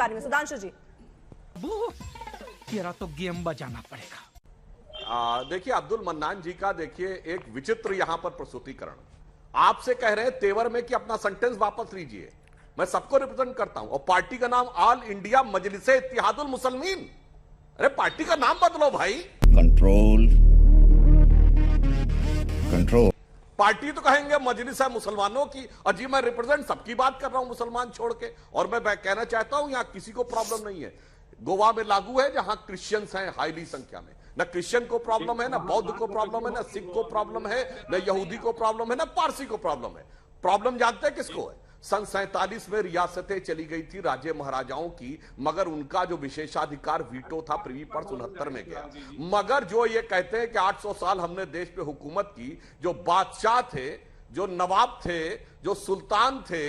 बारे में। सुधांशु जी, तेरा तो गेम बजाना पड़ेगा। देखिए, अब्दुल मन्नान जी का देखिए एक विचित्र यहां पर प्रस्तुतिकरण। आपसे कह रहे हैं तेवर में कि अपना सेंटेंस वापस लीजिए। मैं सबको रिप्रेजेंट करता हूं और पार्टी का नाम ऑल इंडिया मजलिसे इत्तेहादुल मुसलमीन। अरे पार्टी का नाम बदलो भाई। Control control. पार्टी तो कहेंगे मजलिस है मुसलमानों की, और जी मैं रिप्रेजेंट सबकी बात कर रहा हूं मुसलमान छोड़ के। और मैं कहना चाहता हूं यहां किसी को प्रॉब्लम नहीं है। गोवा में लागू है जहां क्रिश्चियंस हैं हाईली संख्या में। न क्रिश्चियन को प्रॉब्लम है, न बौद्ध को प्रॉब्लम है, न सिख को प्रॉब्लम है, न यहूदी को प्रॉब्लम है, न पारसी को प्रॉब्लम है। प्रॉब्लम जानते हैं किसको है? सन 47 में रियासतें चली गई थी राजे महाराजाओं की, मगर उनका जो विशेषाधिकार वीटो था प्रीवी पर 69 में गया। मगर जो ये कहते हैं कि 800 साल हमने देश पे हुकूमत की, जो बादशाह थे, जो नवाब थे, जो सुल्तान थे,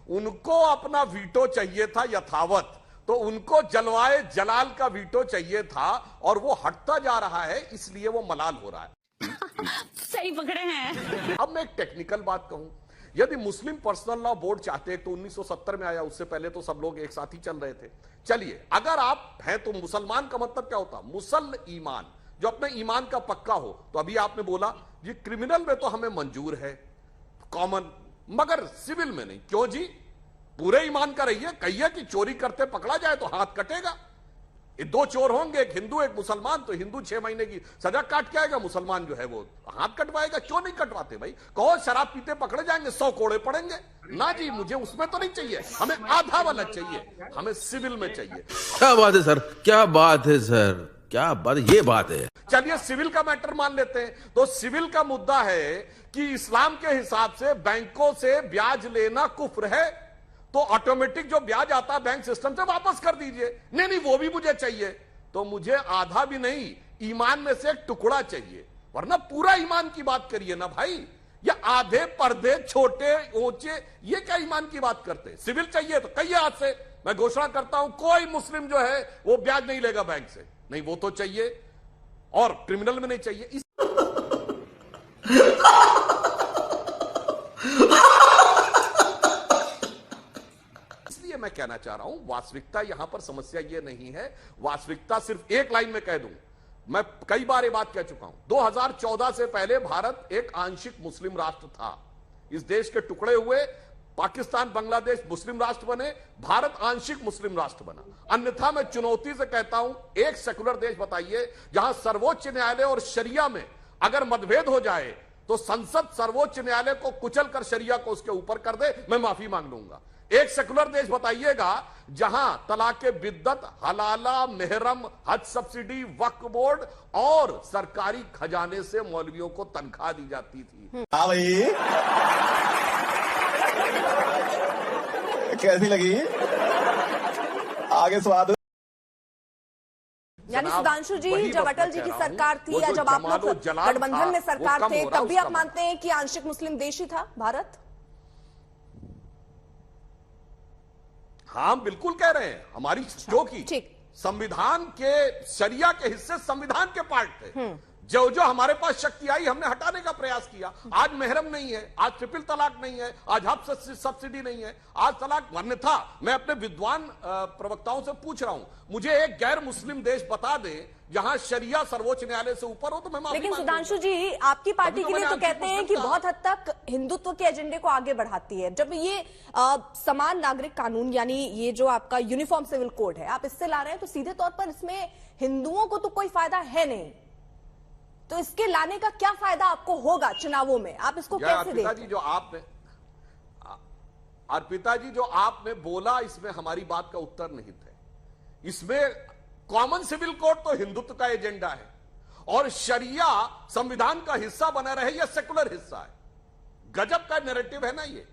उनको अपना वीटो चाहिए था यथावत। तो उनको जलवाए जलाल का वीटो चाहिए था और वो हटता जा रहा है, इसलिए वो मलाल हो रहा है। सही पकड़े हैं। अब मैं एक टेक्निकल बात कहूं, यदि मुस्लिम पर्सनल लॉ बोर्ड चाहते तो 1970 में आया, उससे पहले तो सब लोग एक साथ ही चल रहे थे। चलिए, अगर आप हैं तो मुसलमान का मतलब क्या होता? मुसल ईमान, जो अपने ईमान का पक्का हो। तो अभी आपने बोला जी क्रिमिनल में तो हमें मंजूर है कॉमन, मगर सिविल में नहीं। क्यों जी? पूरे ईमान का रहिए, कहिए कि चोरी करते पकड़ा जाए तो हाथ कटेगा। ये दो चोर होंगे, एक हिंदू एक मुसलमान, तो हिंदू 6 महीने की सजा काट के आएगा, मुसलमान जो है वो हाथ कटवाएगा। क्यों नहीं कटवाते भाई? कहो शराब पीते पकड़े जाएंगे 100 कोड़े पड़ेंगे ना जी, मुझे उसमें तो नहीं चाहिए, हमें आधा वाला चाहिए, हमें सिविल में चाहिए। क्या बात है सर, क्या बात है सर, क्या बात, ये बात है। चलिए सिविल का मैटर मान लेते हैं। तो सिविल का मुद्दा है कि इस्लाम के हिसाब से बैंकों से ब्याज लेना कुफ्र है, तो ऑटोमेटिक जो ब्याज आता है बैंक सिस्टम से वापस कर दीजिए। नहीं नहीं, वो भी मुझे चाहिए, तो मुझे आधा भी नहीं, ईमान में से एक टुकड़ा चाहिए, वरना पूरा ईमान की बात करिए ना भाई। या आधे पर्दे छोटे ऊंचे, ये क्या ईमान की बात करते? सिविल चाहिए तो कहिए आज से मैं घोषणा करता हूं कोई मुस्लिम जो है वो ब्याज नहीं लेगा बैंक से। नहीं, वो तो चाहिए, और क्रिमिनल में नहीं चाहिए। मैं कहना चाह रहा हूं वास्तविकता यहां पर समस्या यह नहीं है। वास्तविकता सिर्फ एक लाइन में कह दूं, मैं कई बार ये बात कह चुका हूं, 2014 से पहले भारत एक आंशिक मुस्लिम राष्ट्र था। इस देश के टुकड़े हुए, पाकिस्तान बांग्लादेश मुस्लिम राष्ट्र बने, भारत आंशिक मुस्लिम राष्ट्र बना। अन्यथा मैं चुनौती से कहता हूं, एक सेकुलर देश बताइए जहां सर्वोच्च न्यायालय और शरिया में अगर मतभेद हो जाए तो संसद सर्वोच्च न्यायालय को कुचल कर शरिया को उसके ऊपर कर दे, मैं माफी मांग लूंगा। एक सेकुलर देश बताइएगा जहां तलाके बिद्दत, हलाला, मेहरम, हज सब्सिडी, वक्फ बोर्ड और सरकारी खजाने से मौलवियों को तनख्वाह दी जाती थी। हाँ भाई, कैसी लगी? आगे स्वाद। यानी सुधांशु जी, जब अटल जी की सरकार थी या जब आप लोग गठबंधन में सरकार थे, तब भी आप मानते हैं कि आंशिक मुस्लिम देश ही था भारत? हाँ, बिल्कुल कह रहे हैं। हमारी जो की संविधान के शरिया के हिस्से संविधान के पार्ट थे, जो जो हमारे पास शक्ति आई हमने हटाने का प्रयास किया। आज मेहरम नहीं है, आज ट्रिपल तलाक नहीं है, आज हज सब्सिडी नहीं है, आज तलाक वर्ण था। मैं अपने विद्वान प्रवक्ताओं से पूछ रहा हूं, मुझे एक गैर मुस्लिम देश बता दें जहां शरिया सर्वोच्च न्यायालय से ऊपर हो, तो मैं लेकिन सुधांशु जी, आपकी पार्टी के लिए तो कहते हैं कि बहुत हद तक हिंदुत्व के एजेंडे को आगे बढ़ाती है। जब ये समान नागरिक कानून, यानी ये जो आपका यूनिफॉर्म सिविल कोड है, आप इससे ला रहे हैं, तो सीधे तौर पर इसमें हिंदुओं को तो कोई फायदा है नहीं, तो इसके लाने का क्या फायदा आपको होगा चुनावों में? आप इसको कैसे देखते हैं? अर्पिता जी, जो आपने बोला इसमें हमारी बात का उत्तर नहीं था। इसमें कॉमन सिविल कोड तो हिंदुत्व का एजेंडा है, और शरिया संविधान का हिस्सा बना रहे, यह सेकुलर हिस्सा है। गजब का नैरेटिव है ना ये।